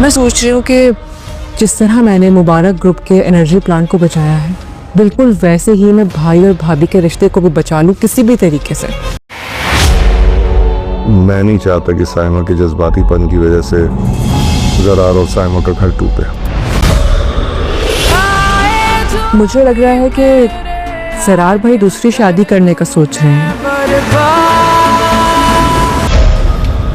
मैं सोच रही हूँ कि जिस तरह मैंने मुबारक ग्रुप के एनर्जी प्लांट को बचाया है, बिल्कुल वैसे ही मैं भाई और भाभी के रिश्ते को भी बचा लूँ किसी भी तरीके से। मैं नहीं चाहता कि साइमा के जज्बातीपन की वजह से ज़रार और साइमा का घर टूटे। मुझे लग रहा है कि ज़रार भाई दूसरी शादी करने का सोच रहे हैं।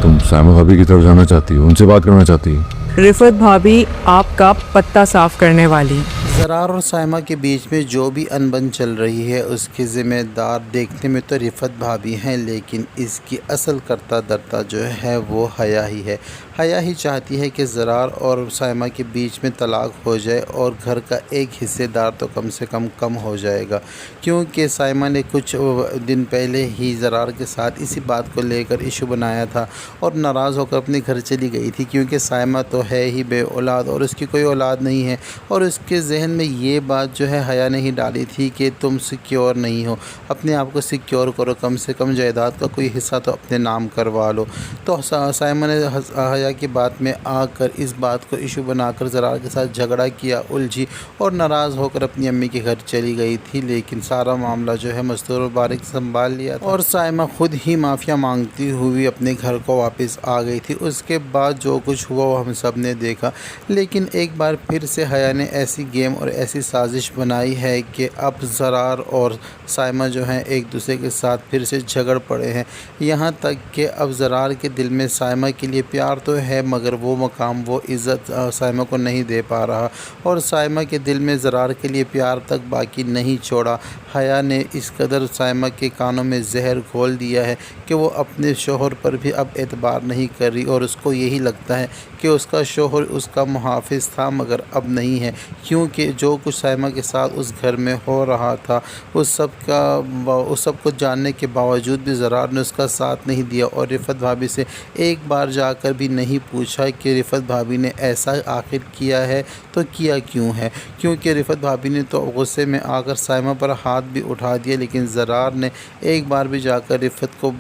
तुम साइमा भाभी की तरफ जाना चाहती हो, उनसे बात करना चाहती हो? रिफत भाभी आपका पत्ता साफ करने वाली। ज़रार और साइमा के बीच में जो भी अनबन चल रही है उसके ज़िम्मेदार देखने में तो रिफत भाभी हैं, लेकिन इसकी असल करता धरता जो है वो हया ही है। हया ही चाहती है कि ज़रार और साइमा के बीच में तलाक हो जाए और घर का एक हिस्सेदार तो कम से कम हो जाएगा, क्योंकि साइमा ने कुछ दिन पहले ही ज़रार के साथ इसी बात को लेकर इशू बनाया था और नाराज़ होकर अपने घर चली गई थी, क्योंकि साइमा तो है ही बे औलाद और उसकी कोई औलाद नहीं है। और उसके जहन में ये बात जो है हया ने ही डाली थी कि तुम सिक्योर नहीं हो, अपने आप को सिक्योर करो, कम से कम जायदाद का कोई हिस्सा तो अपने नाम करवा लो। तो साइमा ने हया की बात में आकर इस बात को इशू बनाकर ज़रार के साथ झगड़ा किया, उलझी और नाराज़ होकर अपनी अम्मी के घर चली गई थी। लेकिन सारा मामला जो है मस्तूर मुबारक संभाल लिया और साइमा खुद ही माफ़िया मांगती हुई अपने घर को वापस आ गई थी। उसके बाद जो कुछ हुआ वो हम सब ने देखा, लेकिन एक बार फिर से हया ने ऐसी गेम और ऐसी साजिश बनाई है कि अब ज़रार और साइमा जो हैं एक दूसरे के साथ फिर से झगड़ पड़े हैं। यहाँ तक कि अब ज़रार के दिल में साइमा के लिए प्यार तो है, मगर वो मकाम वो इज़्ज़त साइमा को नहीं दे पा रहा और साइमा के दिल में ज़रार के लिए प्यार तक बाकी नहीं छोड़ा। हया ने इस कदर साइमा के कानों में जहर घोल दिया है कि वो अपने शोहर पर भी अब एतबार नहीं कर रही और उसको यही लगता है कि उसका शोहर उसका मुहाफ़िज़ था, मगर अब नहीं है, क्योंकि जो कुछ साइमा के साथ उस घर में हो रहा था उस सब को जानने के बावजूद भी ज़रार ने उसका साथ नहीं दिया और रिफत भाभी से एक बार जाकर भी नहीं पूछा कि रिफत भाभी ने ऐसा आखिर किया है तो किया क्यों है, क्योंकि रिफत भाभी ने तो गुस्से में आकर साइमा पर हाथ भी उठा दिया, लेकिन ज़रार ने एक बार भी जाकर रिफत को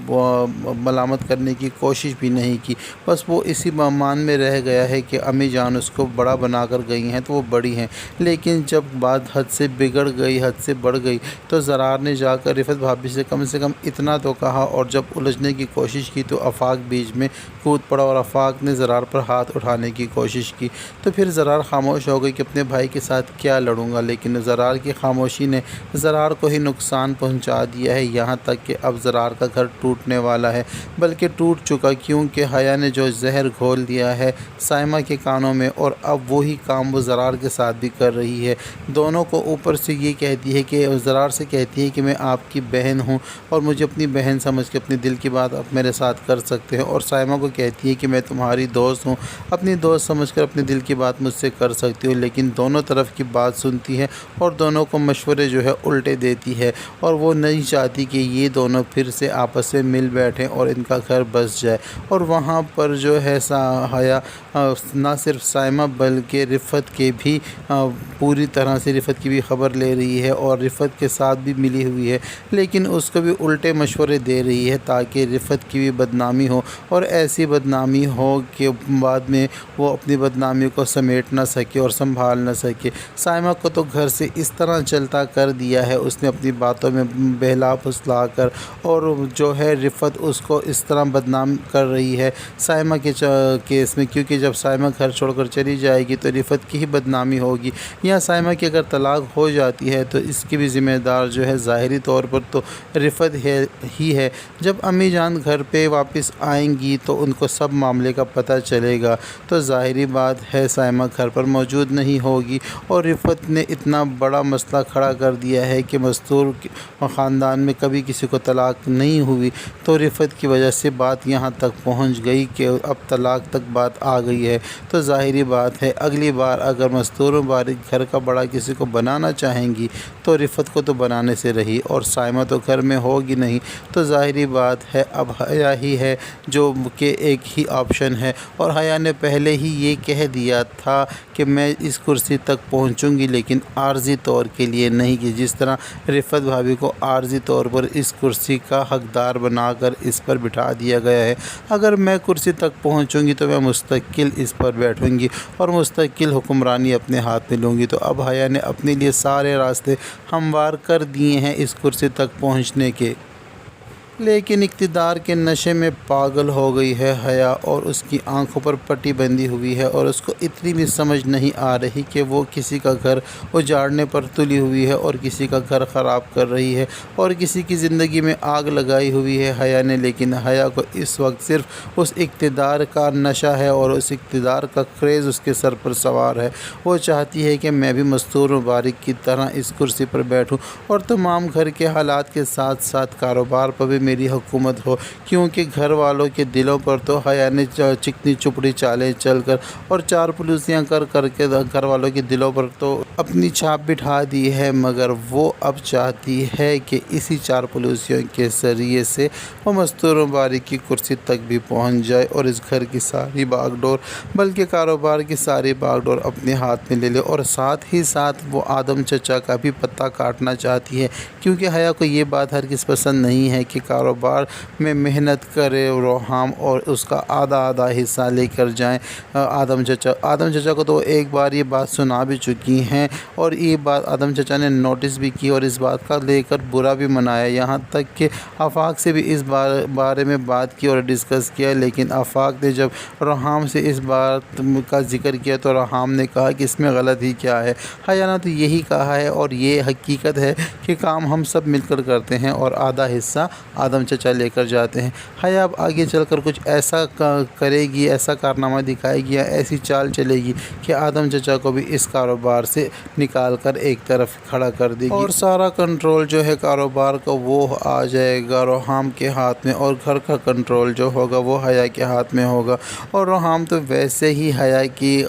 मलामत करने की कोशिश भी नहीं की। बस वो इसी मान में रह गया है कि अम्मी जान उसको बड़ा बनाकर गई हैं तो वो बड़ी हैं। लेकिन जब बात हद से बिगड़ गई, हद से बढ़ गई, तो ज़रार ने जाकर रिफत भाभी से कम इतना तो कहा, और जब उलझने की कोशिश की तो आफाक बीच में कूद पड़ा और आफाक ने ज़रार पर हाथ उठाने की कोशिश की। तो फिर ज़रार खामोश हो गई कि अपने भाई के साथ क्या लड़ूंगा, लेकिन ज़रार की खामोशी ने ज़रार को ही नुकसान पहुंचा दिया है। यहाँ तक कि अब ज़रार का घर टूटने वाला है, बल्कि टूट चुका, क्योंकि हया ने जो जहर घोल दिया है साइमा के कानों में और अब वही काम वो ज़रार के साथ भी कर रही है। दोनों को ऊपर से ये कहती है कि ज़रार से कहती है कि मैं आपकी बहन हूँ और मुझे अपनी बहन समझ के अपने दिल की बात आप मेरे साथ कर सकते हैं, और साइमा को कहती है कि मैं तुम्हारी दोस्त हूँ, अपनी दोस्त समझकर अपने दिल की बात मुझसे कर सकती हो। लेकिन दोनों तरफ की बात सुनती है और दोनों को मशवरे जो है उल्टे देती है, और वो नहीं चाहती कि ये दोनों फिर से आपस में मिल बैठें और इनका घर बस जाए। और वहाँ पर जो है हया ना सिर्फ साइमा बल्कि रिफत के भी पूरी तरह से रिफत की भी ख़बर ले रही है और रिफत के साथ भी मिली हुई है, लेकिन उसको भी उल्टे मशवरे दे रही है ताकि रिफत की भी बदनामी हो और ऐसी बदनामी हो कि बाद में वो अपनी बदनामी को समेट ना सके और संभाल ना सके। साइमा को तो घर से इस तरह चलता कर दिया है उसने अपनी बातों में बहला फुसला कर, और जो है रिफत उसको इस तरह बदनाम कर रही है साइमा के केस में, क्योंकि जब साइमा घर छोड़कर चली जाएगी तो रिफत की ही बदनामी होगी। या साइमा की अगर तलाक हो जाती है तो इसकी भी ज़िम्मेदार जो है ज़ाहिरी तौर पर तो रिफत ही है। जब अम्मी जान घर पे वापस आएंगी तो उनको सब मामले का पता चलेगा, तो ज़ाहिरी बात है साइमा घर पर मौजूद नहीं होगी। और रिफत ने इतना बड़ा मसला खड़ा कर दिया है कि मस्तूर ख़ानदान में कभी किसी को तलाक नहीं हुई, तो रिफत की वजह से बात यहाँ तक पहुँच गई कि अब तलाक तक बात आ गई है। तो ज़ाहिरी बात है अगली बार अगर मस्तूर मुबारक گھر کا بڑا کسی کو بنانا چاہیں گی تو رفت کو تو بنانے سے رہی، اور سائمہ تو گھر میں ہوگی نہیں، تو ظاہری بات ہے اب حیا ہی ہے جو کہ ایک ہی آپشن ہے۔ اور حیا نے پہلے ہی یہ کہہ دیا تھا کہ میں اس کرسی تک پہنچوں گی لیکن عارضی طور کے لیے نہیں، کہ جس طرح رفت بھابی کو عارضی طور پر اس کرسی کا حقدار بنا کر اس پر بٹھا دیا گیا ہے، اگر میں کرسی تک پہنچوں گی تو میں مستقل اس پر بیٹھوں گی اور مستقل حکمرانی اپنے ہاتھ میں لوں گی۔ تو اب حیا نے اپنے لیے سارے راستے ہموار کر دیے ہیں اس کرسی تک پہنچنے کے، لیکن اقتدار کے نشے میں پاگل ہو گئی ہے حیا، اور اس کی آنکھوں پر پٹی بندھی ہوئی ہے، اور اس کو اتنی بھی سمجھ نہیں آ رہی کہ وہ کسی کا گھر اجاڑنے پر تلی ہوئی ہے اور کسی کا گھر خراب کر رہی ہے اور کسی کی زندگی میں آگ لگائی ہوئی ہے حیا نے۔ لیکن حیا کو اس وقت صرف اس اقتدار کا نشہ ہے اور اس اقتدار کا کریز اس کے سر پر سوار ہے۔ وہ چاہتی ہے کہ میں بھی مستور مبارک کی طرح اس کرسی پر بیٹھوں اور تمام گھر کے حالات کے ساتھ ساتھ کاروبار پر بھی میری حکومت ہو، کیونکہ گھر والوں کے دلوں پر تو حیا نے چکنی چپڑی چالیں چل کر اور چار پلوسیاں کر کے گھر والوں کے دلوں پر تو اپنی چھاپ بٹھا دی ہے، مگر وہ اب چاہتی ہے کہ اسی چار پلوسیوں کے ذریعے سے وہ مستور مبارک کی کرسی تک بھی پہنچ جائے اور اس گھر کی ساری باغ ڈور بلکہ کاروبار کی ساری باغ ڈور اپنے ہاتھ میں لے لے، اور ساتھ ہی ساتھ وہ آدم چچا کا بھی پتہ کاٹنا چاہتی ہے، کیونکہ حیا کو یہ بات ہرگز پسند نہیں ہے کہ کاروبار میں محنت کرے روحام اور اس کا آدھا حصہ لے کر جائیں آدم چچا کو۔ تو ایک بار یہ بات سنا بھی چکی ہیں اور یہ بات آدم چچا نے نوٹس بھی کی اور اس بات کا لے کر برا بھی منایا، یہاں تک کہ آفاق سے بھی اس بارے میں بات کی اور ڈسکس کیا، لیکن آفاق نے جب روحام سے اس بات کا ذکر کیا تو روحام نے کہا کہ اس میں غلط ہی کیا ہے، حیا نے تو یہی کہا ہے اور یہ حقیقت ہے کہ کام ہم سب مل کر کرتے ہیں اور آدھا حصہ آدم چچا لے کر جاتے ہیں۔ حیا اب آگے چل کر کچھ ایسا کرے گی، ایسا کارنامہ دکھائے گی یا ایسی چال چلے گی کہ آدم چچا کو بھی اس کاروبار سے نکال کر ایک طرف کھڑا کر دے گی اور سارا کنٹرول جو ہے کاروبار کا وہ آ جائے گا روحام کے ہاتھ میں، اور گھر کا کنٹرول جو ہوگا وہ حیا کے ہاتھ میں ہوگا۔ اور روحام تو ویسے ہی حیا کی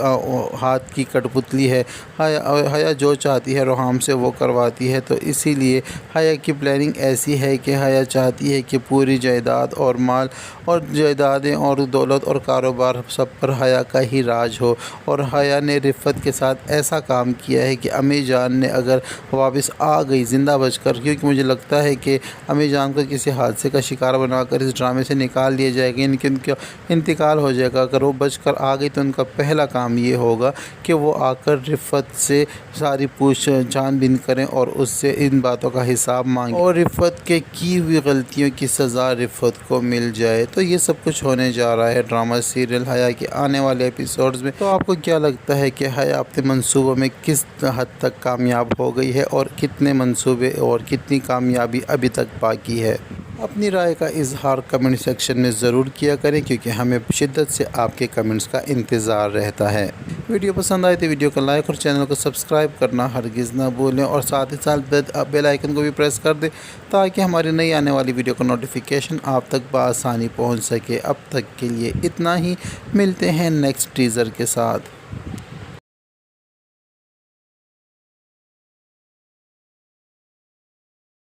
ہاتھ کی کٹ پتلی ہے، حیا جو چاہتی ہے روحام سے وہ کرواتی ہے، تو اسی لیے حیا کی پلاننگ ایسی ہے کہ حیا چاہتی ہے کہ پوری جائیداد اور مال اور جائیدادیں اور دولت اور کاروبار سب پر حیا کا ہی راج ہو۔ اور حیا نے رفت کے ساتھ ایسا کام کیا ہے کہ امی جان نے اگر واپس آ گئی زندہ بچ کر، کیونکہ مجھے لگتا ہے کہ امی جان کو کسی حادثے کا شکار بنا کر اس ڈرامے سے نکال دیا جائے گا، ان کا انتقال ہو جائے گا، اگر وہ بچ کر آ گئی تو ان کا پہلا کام یہ ہوگا کہ وہ آ کر رفت سے ساری پوچھ جان بین کریں اور اس سے ان باتوں کا حساب مانگیں اور رفت کے کی ہوئی غلطیوں کی سزا رفت کو مل جائے۔ تو یہ سب کچھ ہونے جا رہا ہے ڈرامہ سیریل حیا کے آنے والے ایپیسوڈز میں۔ تو آپ کو کیا لگتا ہے کہ حیا اپنے منصوبوں میں کس حد تک کامیاب ہو گئی ہے اور کتنے منصوبے اور کتنی کامیابی ابھی تک باقی ہے؟ اپنی رائے کا اظہار کمنٹ سیکشن میں ضرور کیا کریں، کیونکہ ہمیں شدت سے آپ کے کمنٹس کا انتظار رہتا ہے۔ ویڈیو پسند آئے تو ویڈیو کو لائک اور چینل کو سبسکرائب کرنا ہرگز نہ بھولیں، اور ساتھ ہی ساتھ بیل آئیکن کو بھی پریس کر دیں تاکہ ہماری نئی آنے والی ویڈیو کا نوٹیفیکیشن آپ تک بآسانی پہنچ سکے۔ اب تک کے لیے اتنا ہی، ملتے ہیں نیکسٹ ٹیزر کے ساتھ۔